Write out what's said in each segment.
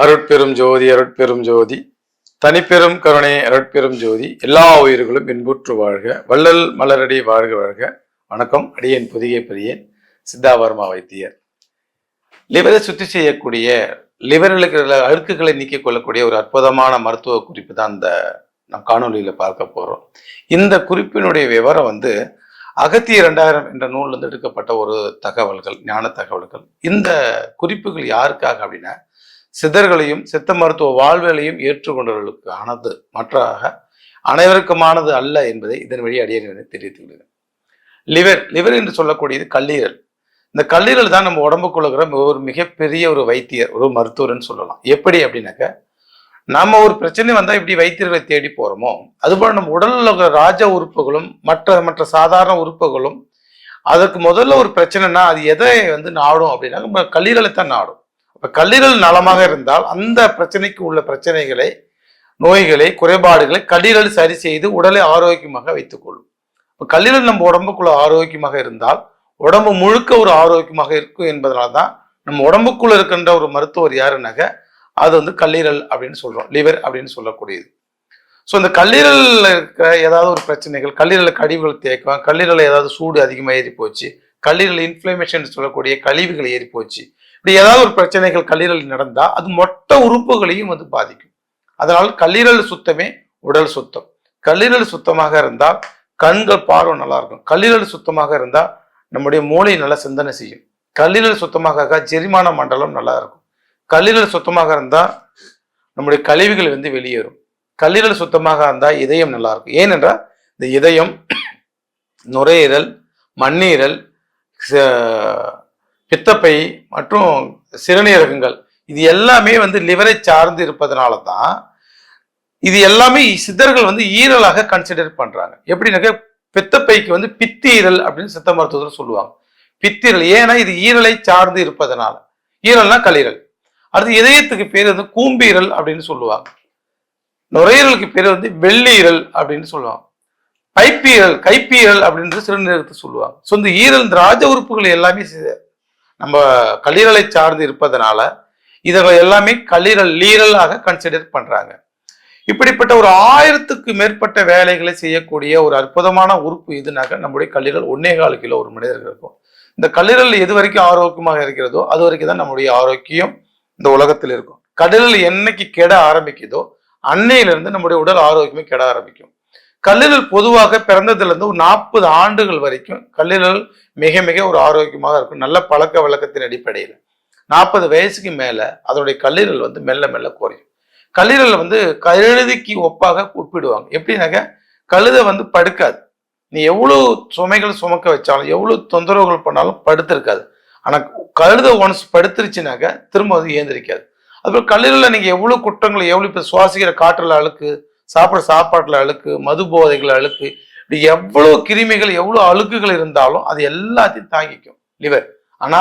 அருட்பெரும் ஜோதி அருட்பெரும் ஜோதி தனிப்பெரும் கருணை அருட்பெரும் ஜோதி எல்லா உயிர்களும் இன்புற்று வாழ்க வள்ளல் மலரடி வாழ்க வாழ்க. வணக்கம். அடியேன் புதிய பெரியேன் சித்தாவர்மா வைத்தியர். லிவரை சுத்தி செய்யக்கூடிய லிவரில் அழுக்குகளை நீக்கிக் கொள்ளக்கூடிய ஒரு அற்புதமான மருத்துவ குறிப்பு தான் இந்த நம் காணொலியில பார்க்க போறோம். இந்த குறிப்பினுடைய விவரம் அகத்திய 2000 என்ற நூலிலிருந்து எடுக்கப்பட்ட ஒரு தகவல்கள், ஞான தகவல்கள். இந்த குறிப்புகள் யாருக்காக அப்படின்னா சித்தர்களையும் சித்த மருத்துவ வாழ்வியலையும் ஏற்றுக்கொண்டவர்களுக்கு ஆனது, மற்றாக அனைவருக்குமானது அல்ல என்பதை இதன் வழி அடியேன் தெரிவித்துள்ளது. லிவர் என்று சொல்லக்கூடியது கல்லீரல். இந்த கல்லீரல் தான் நம்ம உடம்புக்குள்ள ஒரு மிகப்பெரிய ஒரு வைத்தியர், ஒரு மருத்துவர்னு சொல்லலாம். எப்படி அப்படின்னாக்க, நம்ம ஒரு பிரச்சனை வந்தா இப்படி வைத்தியர்களை தேடி போறோமோ, அதுபோல நம்ம உடல்ல இருக்கிற ராஜ உறுப்புகளும் மற்ற சாதாரண உறுப்புகளும் அதுக்கு முதல்ல ஒரு பிரச்சனைனா அது எதை நாடும் அப்படின்னா நம்ம கல்லீரலை தான் நாடும். இப்ப கல்லீரல் நலமாக இருந்தால் அந்த பிரச்சனைக்கு உள்ள பிரச்சனைகளை, நோய்களை, குறைபாடுகளை கல்லீரல் சரி செய்து உடலை ஆரோக்கியமாக வைத்துக் கொள்ளும். இப்ப கல்லீரல் நம்ம உடம்புக்குள்ள ஆரோக்கியமாக இருந்தால் உடம்பு முழுக்க ஒரு ஆரோக்கியமாக இருக்கும் என்பதனால்தான் நம்ம உடம்புக்குள்ள இருக்கின்ற ஒரு மருத்துவர் யாருன்னாக்க அது கல்லீரல் அப்படின்னு சொல்றோம், லிவர் அப்படின்னு சொல்லக்கூடியது. ஸோ இந்த கல்லீரல்ல இருக்கிற ஏதாவது ஒரு பிரச்சனைகள், கல்லீரல் கழிவுகள் தேக்கம், கல்லீரல் ஏதாவது சூடு அதிகமாக ஏறி போச்சு, கல்லீரல் இன்ஃப்ளமேஷன் சொல்லக்கூடிய கழிவுகள் ஏறி போச்சு, இப்படி ஏதாவது ஒரு பிரச்சனைகள் கல்லீரல் நடந்தா அது மொத்த உறுப்புகளையும் பாதிக்கும். அதனால் கல்லீரல் சுத்தமே உடல் சுத்தம். கல்லீரல் சுத்தமாக இருந்தால் கண்கள் பார்வை நல்லா இருக்கும். கல்லீரல் சுத்தமாக இருந்தால் நம்முடைய மூளை நல்லா சிந்தனை செய்யும். கல்லீரல் சுத்தமாக செரிமான மண்டலம் நல்லா இருக்கும். கல்லீரல் சுத்தமாக இருந்தால் நம்முடைய கழிவுகள் வெளியேறும். கல்லீரல் சுத்தமாக இருந்தால் இதயம் நல்லா இருக்கும். ஏனென்றால் இந்த இதயம், நுரையீரல், மண்ணீரல், பித்தப்பை மற்றும் சிறுநீரகங்கள் இது எல்லாமே லிவரை சார்ந்து இருப்பதனால தான் இது எல்லாமே சித்தர்கள் ஈரலாக கன்சிடர் பண்றாங்க. எப்படின்னாக்க பித்தப்பைக்கு பித்தீரல் அப்படின்னு சித்த மருத்துவத்தில் சொல்லுவாங்க. பித்தீரல் ஏன்னா இது ஈரலை சார்ந்து இருப்பதனால. ஈரல்னா கல்லீரல். அடுத்து இதயத்துக்கு பேர் கூம்பீரல் அப்படின்னு சொல்லுவாங்க. நுரையீரலுக்கு பேர் வெள்ளீரல் அப்படின்னு சொல்லுவாங்க. கைப்பீரல் அப்படின்னு சிறுநீரகத்தை சொல்லுவாங்க. ஸோ இந்த ஈரல், இந்த ராஜ உறுப்புகள் எல்லாமே நம்ம கல்லீரலை சார்ந்து இருப்பதனால இவர்கள் எல்லாமே கல்லீரல், லீரலாக கன்சிடர் பண்றாங்க. இப்படிப்பட்ட ஒரு 1000க்கு மேற்பட்ட வேலைகளை செய்யக்கூடிய ஒரு அற்புதமான உறுப்பு எதுனாக்க நம்முடைய கல்லீரல். 1.25 கிலோ ஒரு மனிதர்கள் இருக்கும். இந்த கல்லீரல் எது வரைக்கும் ஆரோக்கியமாக இருக்கிறதோ அது வரைக்கும் தான் நம்முடைய ஆரோக்கியம் இந்த உலகத்தில் இருக்கும். கல்லீரல் என்னைக்கு கெட ஆரம்பிக்குதோ அன்னையிலிருந்து நம்முடைய உடல் ஆரோக்கியமே கெட ஆரம்பிக்கும். கல்லீரல் பொதுவாக பிறந்ததுல இருந்து ஒரு 40 ஆண்டுகள் வரைக்கும் கல்லீரல் மிக மிக ஒரு ஆரோக்கியமாக இருக்கும். நல்ல பழக்க வழக்கத்தின் அடிப்படையில் 40 வயசுக்கு மேல அதனுடைய கல்லீரல் மெல்ல மெல்ல குறையும். கல்லீரல் கழுதைக்கு ஒப்பாக ஒப்பிடுவாங்க. எப்படின்னாக்க கழுதை படுக்காது. நீ எவ்வளவு சுமைகள் சுமக்க வச்சாலும், எவ்வளவு தொந்தரவுகள் பண்ணாலும் படுத்திருக்காது. ஆனா கழுதை ஒன்ஸ் படுத்துருச்சுனாக்க திரும்ப ஏந்திரிக்காது. அதுபோல் கல்லீரல்ல நீங்க எவ்வளவு குற்றங்கள், எவ்வளவு இப்ப சுவாசிக்கிற காற்றுல அழுக்கு, சாப்பிட்ற சாப்பாட்டுல அழுக்கு, மது போதைகள் அழுக்கு, இப்படி எவ்வளவு கிருமிகள், எவ்வளவு அழுக்குகள் இருந்தாலும் அது எல்லாத்தையும் தாங்கிக்கும் லிவர். ஆனா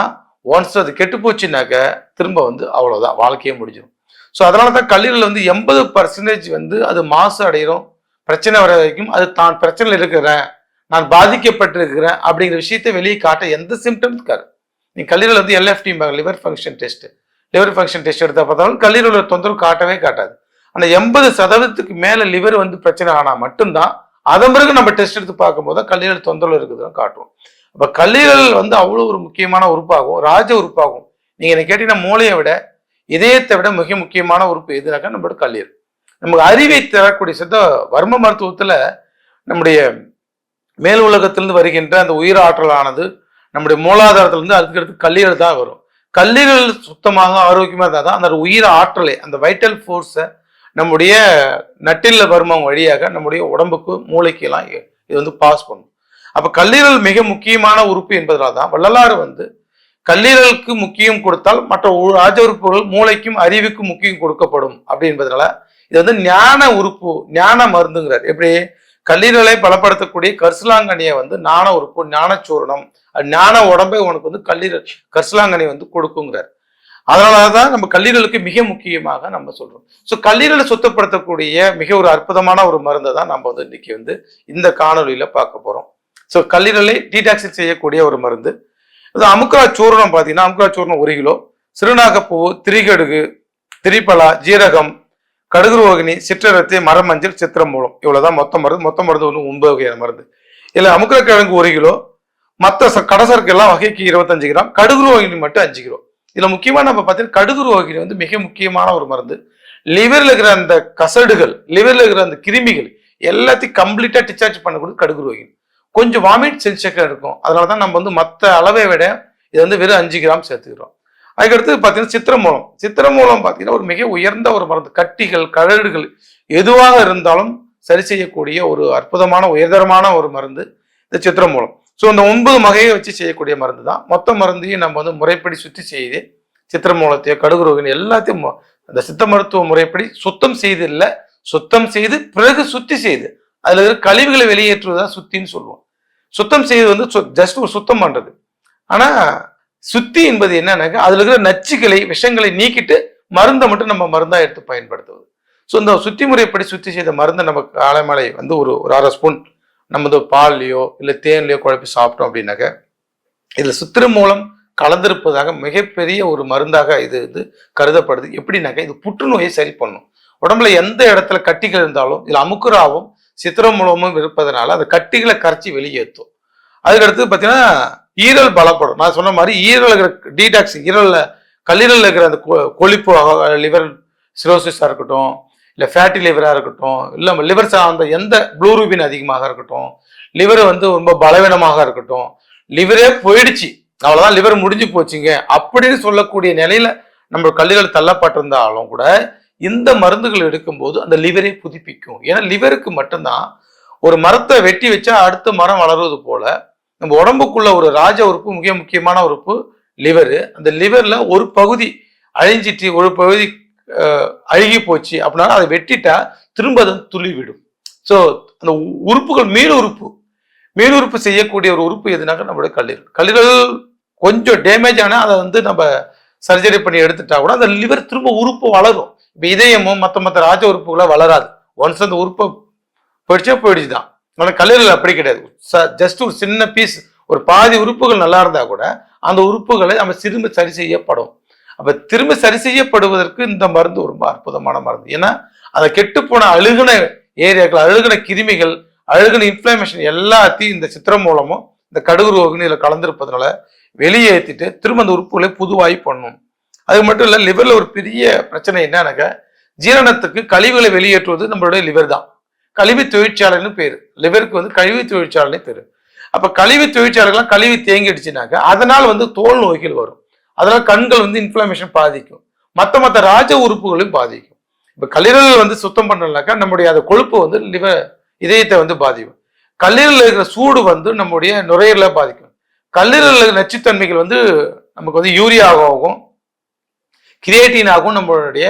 ஒன்ஸ் அது கெட்டு போச்சுனாக்க திரும்ப அவ்வளவுதான், வாழ்க்கையே முடிஞ்சிடும். ஸோ அதனாலதான் கல்லீரல் 80% அது மாசு அடைகிறோம். பிரச்சனை வர வரைக்கும் அது தான் பிரச்சனையில் இருக்கிறேன், நான் பாதிக்கப்பட்டிருக்கிறேன் அப்படிங்கிற விஷயத்தை வெளியே காட்ட எந்த சிம்டம்ஸ் இருக்காரு. நீ கல்லீரல் LFT, liver function test, liver function test எடுத்தா பார்த்தாலும் கல்லீரல் தொந்தரவு காட்டவே காட்டாது. ஆனா 80% மேல லிவர் பிரச்சனை ஆனா மட்டும்தான் அதன் பிறகு நம்ம டெஸ்ட் எடுத்து பார்க்கும்போது கல்லீரல் தொந்தரவு இருக்குதுன்னு காட்டுவோம். அப்ப கல்லீரல் அவ்வளவு ஒரு முக்கியமான உறுப்பாகும், ராஜ உறுப்பாகும். நீங்க என்ன கேட்டீங்கன்னா மூளையை விட, இதயத்தை விட மிக முக்கியமான உறுப்பு எதுனாக்கா நம்மளோட கல்லீரல். நமக்கு அறிவை தரக்கூடிய சித்த வர்ம மருத்துவத்துல நம்முடைய மேல் உலகத்திலிருந்து வருகின்ற அந்த உயிர் ஆற்றலானது நம்முடைய மூலாதாரத்திலிருந்து அதுக்கு கல்லீரல் தான் வரும். கல்லீரல் சுத்தமாக ஆரோக்கியமா இருந்தால் தான் அந்த உயிர் ஆற்றலை, அந்த வைட்டல் ஃபோர்ஸை நம்முடைய நட்டில்ல வர்மம் வழியாக நம்முடைய உடம்புக்கு, மூளைக்கு எல்லாம் இது பாஸ் பண்ணும். அப்ப கல்லீரல் மிக முக்கியமான உறுப்பு என்பதனால தான் வள்ளலார் கல்லீரலுக்கு முக்கியம் கொடுத்தால் மற்ற ராஜ உறுப்புகள், மூளைக்கும் அறிவுக்கும் முக்கியம் கொடுக்கப்படும் அப்படி என்பதனால இது ஞான உறுப்பு, ஞான மருந்துங்கிறார். எப்படி கல்லீரலை பலப்படுத்தக்கூடிய கரிசலாங்கண்ணியை ஞான உறுப்பு, ஞானச்சூரணம், ஞான உடம்பை உனக்கு கல்லீரல் கரிசலாங்கண்ணி கொடுக்குங்கிறார். அதனாலதான் நம்ம கல்லீரலுக்கு மிக முக்கியமாக நம்ம சொல்றோம். ஸோ கல்லீரலை சுத்தப்படுத்தக்கூடிய மிக ஒரு அற்புதமான ஒரு மருந்தை தான் நம்ம இன்னைக்கு இந்த காணொலியில பார்க்க போறோம். ஸோ கல்லீரலை டீடாக்சின் செய்யக்கூடிய ஒரு மருந்து. அமுக்கா சூரணம் பார்த்தீங்கன்னா, அமுக்கா சூரணம் 1 கிலோ, சிறுநாகப்பூ, திரிகடுகு, திரிபலா, ஜீரகம், கடுகுரோகிணி, சிற்றரத்தி, மரமஞ்சள், சித்திரமூலம், இவ்வளவுதான் மொத்த மருந்து. மொத்த மருந்து ஒன்று 9 வகையான மருந்து. இல்ல அமுக்கக்கிழங்கு 1 கிலோ, மற்ற கடசருக்கு எல்லாம் வகைக்கு 25 கிராம், கடுகுரோகிணி மட்டும் 5 கிலோ. இதுல முக்கியமா நம்ம பார்த்தீங்கன்னா கடுகுரோகிணி வந்து மிக முக்கியமான ஒரு மருந்து. லிவர்ல இருக்கிற அந்த கசடுகள், லிவர்ல இருக்கிற அந்த கிருமிகள் எல்லாத்தையும் கம்ப்ளீட்டா டிஸ்சார்ஜ் பண்ணக்கூடிய கடுகுரோகிணி. கொஞ்சம் வாமிட் சென்சேஷன் இருக்கும். அதனாலதான் நம்ம வந்து மற்ற அளவை விட இது வந்து வெறும் 5 கிராம் சேர்த்துக்கிறோம். அதுக்கடுத்து பார்த்தீங்கன்னா சித்திரமூலம். சித்திரமூலம் பார்த்தீங்கன்னா ஒரு மிக உயர்ந்த ஒரு மருந்து. கட்டிகள், கழடுகள் எதுவாக இருந்தாலும் சரி செய்யக்கூடிய ஒரு அற்புதமான உயர்தரமான ஒரு மருந்து இந்த சித்திரமூலம். ஸோ இந்த 9 வகையை வச்சு செய்யக்கூடிய மருந்து தான். மொத்த மருந்தையும் நம்ம வந்து முறைப்படி சுத்தி செய்து சித்திரமூலத்தையோ கடுகுரோகிணி எல்லாத்தையும் அந்த சித்த மருத்துவ முறைப்படி சுத்தம் செய்து இல்லை, சுத்தம் செய்து பிறகு சுத்தி செய்து அதுல இருக்கிற கழிவுகளை வெளியேற்றுவதான் சுத்தின்னு சொல்லுவோம். சுத்தம் செய்து வந்து ஜஸ்ட் ஒரு சுத்தம் பண்றது. ஆனா சுத்தி என்பது என்னன்னாக்க அதுல இருக்கிற நச்சுகளை, விஷங்களை நீக்கிட்டு மருந்தை மட்டும் நம்ம மருந்தா எடுத்து பயன்படுத்துவது. ஸோ இந்த சுத்தி முறைப்படி சுத்தி செய்த மருந்தை நம்ம காலை மாலை வந்து ஒரு 1/2 ஸ்பூன் நம்ம வந்து பால்லையோ இல்லை தேன்லையோ குழப்பி சாப்பிட்டோம் அப்படின்னாக்க இதுல சித்திரமூலம் கலந்திருப்பதாக மிகப்பெரிய ஒரு மருந்தாக இது வந்து கருதப்படுது. எப்படின்னாக்க இது புற்றுநோயை சரி பண்ணும். உடம்புல எந்த இடத்துல கட்டிகள் இருந்தாலும் இதுல அமுக்குராவும் சித்திரமூலமும் இருப்பதனால அந்த கட்டிகளை கரைச்சி வெளியேற்றும். அதுக்கடுத்து பார்த்தீங்கன்னா ஈரல் பலப்படும். நான் சொன்ன மாதிரி ஈரல் இருக்கிற டீடாக்ஸ், ஈரல்ல கல்லீரல் இருக்கிற அந்த கொழுப்பு, லிவர் சிரோசிஸாக இருக்கட்டும், இல்லை ஃபேட்டி லிவராக இருக்கட்டும், இல்லை லிவர் சார்ந்த எந்த ப்ளூரூபின் அதிகமாக இருக்கட்டும், லிவர் வந்து ரொம்ப பலவீனமாக இருக்கட்டும், லிவரே போயிடுச்சு அவ்வளோதான் லிவர் முடிஞ்சு போச்சுங்க அப்படின்னு சொல்லக்கூடிய நிலையில நம்ம கல்லீரல் தள்ளப்பட்டிருந்தாலும் கூட இந்த மருந்துகள் எடுக்கும்போது அந்த லிவரை புதுப்பிக்கும். ஏன்னா லிவருக்கு மட்டும்தான் ஒரு மரத்தை வெட்டி வச்சா அடுத்த மரம் வளருவது போல நம்ம உடம்புக்குள்ள ஒரு ராஜ உறுப்பு, மிக முக்கியமான உறுப்பு லிவரு. அந்த லிவர்ல ஒரு பகுதி அழிஞ்சிட்டு ஒரு பகுதி அழுகி போச்சு அப்படின்னா அதை வெட்டிட்டா திரும்ப அதை துளி விடும். ஸோ அந்த உறுப்புகள் மீள் உறுப்பு செய்யக்கூடிய ஒரு உறுப்பு எதுனாக்க நம்மளுடைய கல்லீரல். கல்லீரல் கொஞ்சம் டேமேஜ் ஆனால் அதை வந்து நம்ம சர்ஜரி பண்ணி எடுத்துட்டா கூட அந்த லிவர் திரும்ப உறுப்பு வளரும். இப்போ இதயமும் மற்ற ராஜ உறுப்புகளை வளராது. ஒன்ஸ் அந்த உறுப்பை போயிடுச்சு தான். ஆனால் கல்லீரல் அப்படி கிடையாது. ஜஸ்ட் ஒரு சின்ன பீஸ், ஒரு பாதி உறுப்புகள் நல்லா இருந்தா கூட அந்த உறுப்புகளை நம்ம திரும்ப சரி செய்யப்படும். அப்ப திரும்ப சரி செய்யப்படுவதற்கு இந்த மருந்து ரொம்ப அற்புதமான மருந்து. ஏன்னா அதை கெட்டுப்போன அழுகுன ஏரியாக்கள், அழுகுன கிருமிகள், அழுகுன இன்ஃப்ளமேஷன் எல்லாத்தையும் இந்த சித்திரமூலமும் இந்த கடுகுரோகிணி இதில் கலந்திருப்பதனால வெளியேற்றிட்டு திரும்ப அந்த உறுப்புகளை புதுவாய் பண்ணும். அது மட்டும் இல்லை, லிவர்ல ஒரு பெரிய பிரச்சனை என்னன்னாக்க ஜீரணத்துக்கு கழிவுகளை வெளியேற்றுவது நம்மளுடைய லிவர் தான். கழிவு தொழிற்சாலைன்னு பேரு. லிவருக்கு வந்து கழிவு தொழிற்சாலைன்னு பேரு. அப்ப கழிவு தொழிற்சாலைகள்லாம் கழிவு தேங்கிடுச்சுனாக்க அதனால் வந்து தோல் நோய்கள் வரும். அதனால கண்கள் வந்து இன்ஃப்ளமேஷன் பாதிக்கும். மற்ற ராஜ உறுப்புகளையும் பாதிக்கும். இப்ப கல்லீரல் வந்து சுத்தம் பண்ணலனாக்கா நம்முடைய அந்த கொழுப்பு வந்து இதயத்தை வந்து பாதிக்கும். கல்லீரல் இருக்கிற சூடு வந்து நம்முடைய நுரையீரலை பாதிக்கும். கல்லீரல் இருக்கிற நச்சுத்தன்மைகள் வந்து நமக்கு வந்து யூரியாவாகவும் கிரியேட்டினாகவும் நம்மளுடைய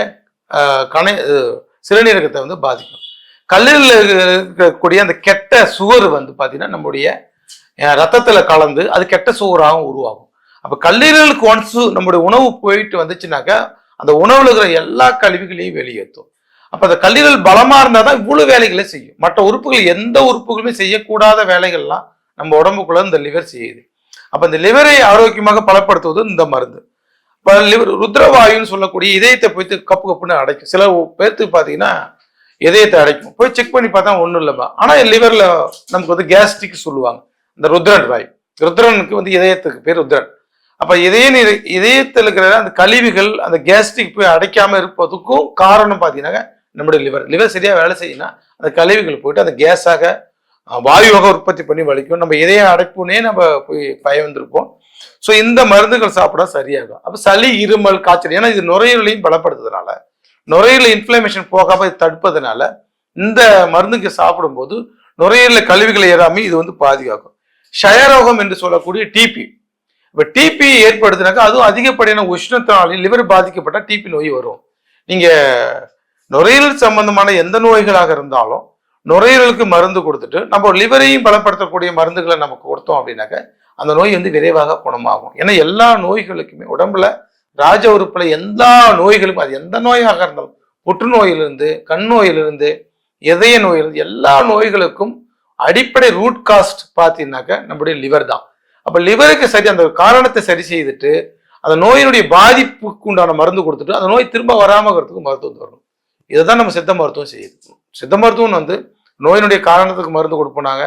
சிறுநீரகத்தை வந்து பாதிக்கும். கல்லீரல் இருக்கக்கூடிய அந்த கெட்ட சுகர் வந்து பார்த்தீங்கன்னா நம்முடைய ரத்தத்துல கலந்து அது கெட்ட சுகராகவும் உருவாகும். அப்ப கல்லீரலுக்கு ஒன்ஸ் நம்முடைய உணவு போயிட்டு வந்துச்சுனாக்கா அந்த உணவுல இருக்கிற எல்லா கழிவுகளையும் வெளியேற்றும். அப்ப அந்த கல்லீரல் பலமா இருந்தாதான் இவ்வளவு வேலைகளை செய்யும். மற்ற உறுப்புகள் எந்த உறுப்புகளுமே செய்யக்கூடாத வேலைகள்லாம் நம்ம உடம்புக்குள்ள இந்த லிவர் செய்யுது. அப்ப இந்த லிவரை ஆரோக்கியமாக பலப்படுத்துவது இந்த மருந்து. இப்ப லிவர் ருத்ரவாயுன்னு சொல்லக்கூடிய இதயத்தை போயிட்டு கப்பு கப்புன்னு அடைக்கும். சில பேர்த்துக்கு பாத்தீங்கன்னா இதயத்தை அடைக்கும். போய் செக் பண்ணி பார்த்தா ஒன்றும் இல்லைப்பா. ஆனா லிவர்ல நமக்கு வந்து கேஸ்ட்ரிக் சொல்லுவாங்க. இந்த ருத்ரன் வாயு, ருத்ரனுக்கு வந்து இதயத்துக்கு பேர் ருத்ரன். அப்ப இதயத்தில் இருக்கிற அந்த கழிவுகள் அந்த கேஸ்ட்ரிக் போய் அடைக்காம இருப்பதுக்கும் காரணம் பார்த்தீங்கன்னா நம்முடைய லிவர் சரியா வேலை செய்யணும். அந்த கழிவுகள் போயிட்டு அந்த கேஸாக வாயுவாக உற்பத்தி பண்ணி வலிக்கும். நம்ம இதயம் அடைப்புனே நம்ம போய் பயந்துருப்போம். ஸோ இந்த மருந்துகள் சாப்பிட சரியாகும். அப்ப சளி, இருமல், காய்ச்சல், ஏன்னா இது நுரையீரலையும் பலப்படுத்துறதுனால, நுரையீரல் இன்ஃப்ளமேஷன் போகாம தடுப்பதனால இந்த மருந்துக்கு சாப்பிடும்போது நுரையீரல கழிவுகளை ஏறாம இது வந்து பாதுகாக்கும். க்ஷயரோகம் என்று சொல்லக்கூடிய டிபி. இப்ப டிபி ஏற்படுத்தினாக்கா அதுவும் அதிகப்படியான உஷ்ணத்தினாலும் லிவர் பாதிக்கப்பட்ட டிபி நோய் வரும். நீங்க நுரையீரல் சம்பந்தமான எந்த நோய்களாக இருந்தாலும் நுரையீரலுக்கு மருந்து கொடுத்துட்டு நம்ம லிவரையும் பலப்படுத்தக்கூடிய மருந்துகளை நமக்கு கொடுத்தோம் அப்படின்னாக்க அந்த நோய் வந்து விரைவாக குணமாகும். ஏன்னா எல்லா நோய்களுக்குமே உடம்புல ராஜ உறுப்புல எல்லா நோய்களும், அது எந்த நோயாக இருந்தாலும், புற்றுநோயிலிருந்து, கண் நோயிலிருந்து, இதய நோயிலிருந்து, எல்லா நோய்களுக்கும் அடிப்படை ரூட் காஸ்ட் பார்த்தீங்கன்னாக்க நம்முடைய லிவர் தான். அப்ப லிவருக்கு சரி அந்த காரணத்தை சரி செய்துட்டு அந்த நோயினுடைய பாதிப்புக்கு உண்டான மருந்து கொடுத்துட்டு அந்த நோய் திரும்ப வராம இருக்கிறதுக்கு மருத்துவம் வரணும். இதைதான் நம்ம சித்த மருத்துவம் செய்யுது. சித்த மருத்துவம் வந்து நோயினுடைய காரணத்துக்கு மருந்து கொடுப்போம், நாங்க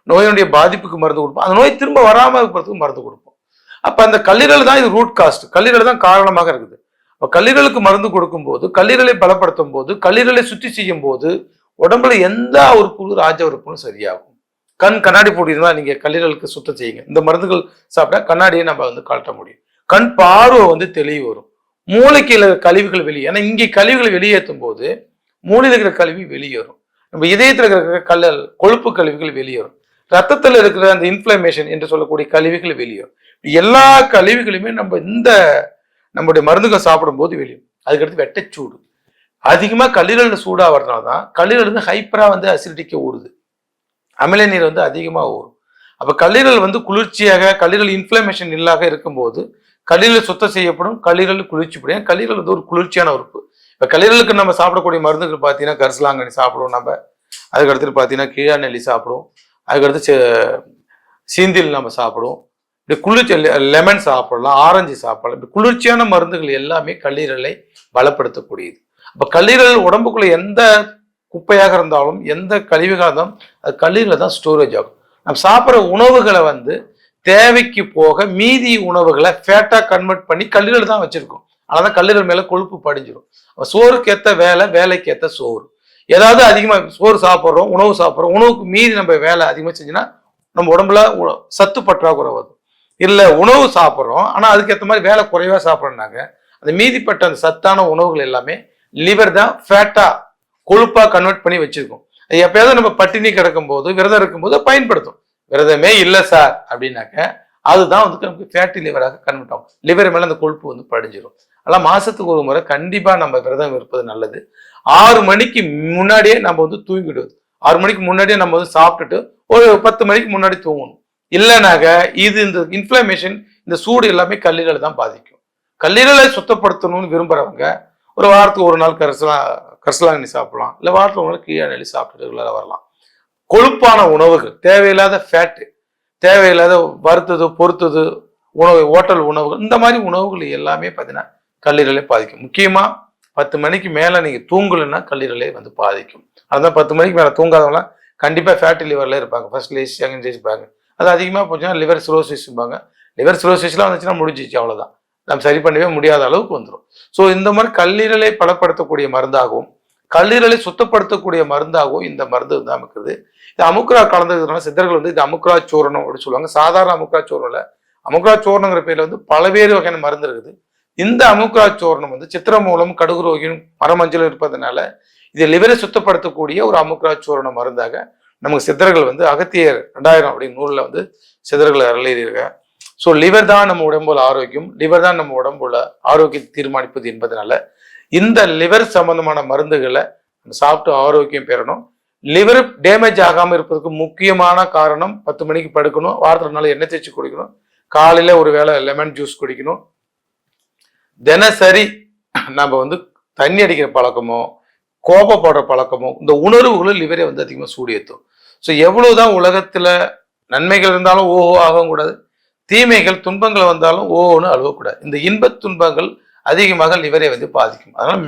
நோயினுடைய பாதிப்புக்கு மருந்து கொடுப்போம், அந்த நோய் திரும்ப வராம இருக்கிறதுக்கு மருந்து கொடுப்போம். அப்ப அந்த கல்லீரல் தான் இது ரூட் காஸ்ட், கல்லீரல் தான் காரணமாக இருக்குது. அப்ப கல்லீரலுக்கு மருந்து கொடுக்கும் போது, கல்லீரலை பலப்படுத்தும் போது, கல்லீரலை சுத்தி செய்யும் போது உடம்புல எந்த உறுப்பு ராஜ உறுப்பும் சரியாகும். கண்ணாடி போட்டிருந்தா நீங்க கல்லீரலுக்கு சுத்தம் செய்யுங்க, இந்த மருந்துகள் சாப்பிட்டா கண்ணாடியை நம்ம வந்து காட்ட முடியும். கண் பார்வை வந்து தெளிவு வரும். மூளைக்கு கழிவுகள் வெளியே, ஏன்னா இங்கே கழிவுகளை வெளியேற்றும் போது மூளையில் இருக்கிற கழிவு வெளியேறும். நம்ம இதயத்தில் இருக்கிற கொழுப்பு கழிவுகள் வெளியேறும். ரத்தத்தில் இருக்கிற அந்த இன்ஃப்ளமேஷன் என்று சொல்லக்கூடிய கழிவுகள் வெளியேறும். எல்லா கழிவுகளுமே நம்முடைய மருந்துகள் சாப்பிடும் போது வெளியும். அதுக்கடுத்து வெட்டச்சூடு அதிகமா கல்லீரல் சூடாகிறதுனால தான் கல்லீரல் வந்து ஹைப்பரா வந்து அசிடிட்டிக்கு ஊறுது, அமில நீர் வந்து அதிகமா ஊறும். அப்ப கல்லீரல் வந்து குளிர்ச்சியாக, கல்லீரல் இன்ஃப்ளமேஷன் இல்லாத இருக்கும்போது கல்லீரல் சுத்தம் செய்யப்படும், கல்லீரல் குளிர்ச்சிப்படும். கல்லீரல் வந்து ஒரு குளிர்ச்சியான உறுப்பு. இப்ப கல்லீரலுக்கு நம்ம சாப்பிடக்கூடிய மருந்துகள் பார்த்தீங்கன்னா கரிசலாங்கண்ணி சாப்பிடுவோம் நம்ம, அதுக்கடுத்து பார்த்தீங்கன்னா கீழா நெல்லி சாப்பிடுவோம், அதுக்கடுத்து சீந்தில் நம்ம சாப்பிடுவோம், இப்படி குளிர்ச்சி லெமன் சாப்பிடலாம், ஆரஞ்சு சாப்பிடலாம். இப்படி குளிர்ச்சியான மருந்துகள் எல்லாமே கல்லீரலை பலப்படுத்தக்கூடியது. அப்ப கல்லீரல் உடம்புக்குள்ள எந்த குப்பையாக இருந்தாலும் எந்த கழிவுகளாக இருந்தாலும் அது கல்லீரல தான் ஸ்டோரேஜ் ஆகும். நம்ம சாப்பிட்ற உணவுகளை வந்து தேவைக்கு போக மீதி உணவுகளை ஃபேட்டா கன்வெர்ட் பண்ணி கல்லீரல் தான் வச்சிருக்கோம். அதனால கல்லீரல் மேல கொழுப்பு படிஞ்சிடும். சோறுக்கேற்ற வேலை, வேலைக்கேற்ற சோறு. ஏதாவது அதிகமா சோறு சாப்பிட்றோம், உணவு சாப்பிட்றோம், உணவுக்கு மீதி நம்ம வேலை அதிகமாக செஞ்சோன்னா நம்ம உடம்புல சத்து பற்றாக்குறை வரும். இல்லை உணவு சாப்பிட்றோம் ஆனால் அதுக்கேற்ற மாதிரி வேலை குறைவா சாப்பிட்றோம்னாங்க அந்த மீதிப்பட்ட அந்த சத்தான உணவுகள் எல்லாமே லிவர் தான் ஃபேட்டா கொழுப்பா கன்வெர்ட் பண்ணி வச்சிருக்கோம். எப்பயாவது நம்ம பட்டினி கிடக்கும் போது, விரதம் இருக்கும்போது பயன்படுத்தும். விரதமே இல்லை சார் அப்படின்னாக்க அதுதான் வந்து நமக்கு ஃபேட்டி லிவராக கன்வெர்ட் ஆகும். லிவர் மேல அந்த கொழுப்பு வந்து படிஞ்சிடும். அதெல்லாம் மாசத்துக்கு ஒரு முறை கண்டிப்பா நம்ம விரதம் இருப்பது நல்லது. 6 மணிக்கு முன்னாடியே நம்ம வந்து தூங்கிடுவது. 6 மணிக்கு முன்னாடியே நம்ம வந்து சாப்பிட்டுட்டு ஒரு 10 மணிக்கு முன்னாடி தூங்கணும். இல்லைனாக்க இந்த இன்ஃப்ளமேஷன், இந்த சூடு எல்லாமே கல்லீரலை தான் பாதிக்கும். கல்லீரலை சுத்தப்படுத்தணும்னு விரும்புறவங்க ஒரு வாரத்துக்கு ஒரு நாள் கரிசலாங்கண்ணி சாப்பிடலாம், இல்லை வாரத்துக்கு ஒரு நாள் கீழா நெல்லி சாப்பிட்டுட்டு வரலாம். கொழுப்பான உணவுகள், தேவையில்லாத ஃபேட்டு, தேவையில்லாத வறுத்தது பொறுத்தது உணவு, ஹோட்டல் உணவுகள், இந்த மாதிரி உணவுகள் எல்லாமே பார்த்தீங்கன்னா கல்லீரலை பாதிக்கும். முக்கியமா 10 மணிக்கு மேல நீங்க தூங்கலைன்னா கல்லீரலை வந்து பாதிக்கும். அதுதான் 10 மணிக்கு மேல தூங்காதவங்களாம் கண்டிப்பா ஃபேட்டி லிவர்ல இருப்பாங்க. ஃபர்ஸ்ட் ஸ்டேஜ், செகண்ட் ஸ்டேஜ் இருப்பாங்க. அது அதிகமாக போச்சுன்னா லிவர் சிரோசிஸ் இருப்பாங்க. லிவர் சிரோசிஸ்லாம் வந்துச்சுன்னா முடிஞ்சிச்சு, அவ்வளவுதான். நம்ம சரி பண்ணவே முடியாத அளவுக்கு வந்துடும். ஸோ இந்த மாதிரி கல்லீரலை பலப்படுத்தக்கூடிய மருந்தாகவும் கல்லீரலை சுத்தப்படுத்தக்கூடிய மருந்தாகவும் இந்த மருந்து வந்து அமைக்குது. இது அமுக்ரா கலந்ததுனால சித்தர்கள் வந்து இது அமுக்ரா சூரணம் அப்படின்னு சொல்லுவாங்க. சாதாரண அமுக்ரா சூரணம் இல்லை, அமுக்ரா சூரணங்கிற பேர்ல வந்து பல்வேறு வகையான மருந்து இருக்குது. இந்த அமுக்ரா சூரணம் வந்து சித்திரமூலம், கடுகுரோகியும், மரமஞ்சளும் இருப்பதனால இது லிவரை சுத்தப்படுத்தக்கூடிய ஒரு அமுக்ரா சூரண மருந்தாக நமக்கு சித்தர்கள் வந்து அகத்தியர் 2000 அப்படின்னு நூலில் வந்து சித்தர்கள் எழுதியிருக்க. ஸோ லிவர் தான் நம்ம உடம்புல ஆரோக்கியம், லிவர் தான் நம்ம உடம்புல ஆரோக்கியத்தை தீர்மானிப்பது என்பதனால இந்த லிவர் சம்பந்தமான மருந்துகளை நம்ம சாப்பிட்டு ஆரோக்கியம் பெறணும். லிவர் டேமேஜ் ஆகாமல் இருப்பதற்கு முக்கியமான காரணம் 10 மணிக்கு படுக்கணும், வாரத்தில் நாள் எண்ணெய் தேய்ச்சி குடிக்கணும், காலையில ஒரு வேளை லெமன் ஜூஸ் குடிக்கணும், தினசரி நம்ம வந்து தண்ணி அடிக்கிற பழக்கமோ கோபப்படுற பழக்கமோ இந்த உணர்வுகளும் லிவரை வந்து அதிகமாக சூடியேற்றும். ஸோ எவ்வளவுதான் உலகத்துல நன்மைகள் இருந்தாலும் ஓஹோ ஆகவும் கூடாது, தீமைகள் துன்பங்கள் வந்தாலும் ஓஹோன்னு அழுவக்கூடாது. இந்த இன்பத் துன்பங்கள் அதிகமாக லிவரை வந்து பாதிக்கும். அதனால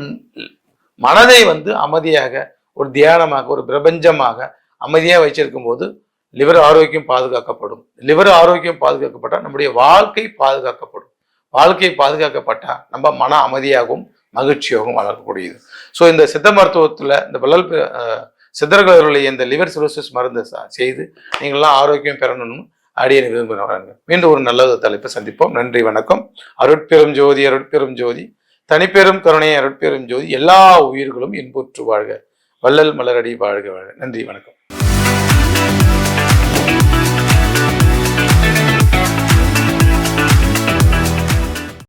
மனதை வந்து அமைதியாக, ஒரு தியானமாக, ஒரு பிரபஞ்சமாக அமைதியாக வச்சிருக்கும் போது லிவர் ஆரோக்கியம் பாதுகாக்கப்படும். லிவர் ஆரோக்கியம் பாதுகாக்கப்பட்டால் நம்முடைய வாழ்க்கை பாதுகாக்கப்படும். வாழ்க்கை பாதுகாக்கப்பட்டா நம்ம மன அமைதியாகவும் மகிழ்ச்சியாகவும் வளரக்கூடியது. ஸோ இந்த சித்த மருத்துவத்தில் இந்த வள்ளல் சித்தர்களுடைய இந்த லிவர் சிரோசிஸ் மருந்து செய்து நீங்கள்லாம் ஆரோக்கியம் பெறணும்னு அடியனை விரும்புகிறாங்க. மீண்டும் ஒரு நல்ல தலைப்பை சந்திப்போம். நன்றி, வணக்கம். அருட்பெரும் ஜோதி, அருட்பெரும் ஜோதி, தனிப்பெரும் கருணை, அருட்பெரும் ஜோதி, எல்லா உயிர்களும் இன்புற்று வாழ்க, வள்ளல் மலரடி வாழ்க வாழ்க. நன்றி, வணக்கம்.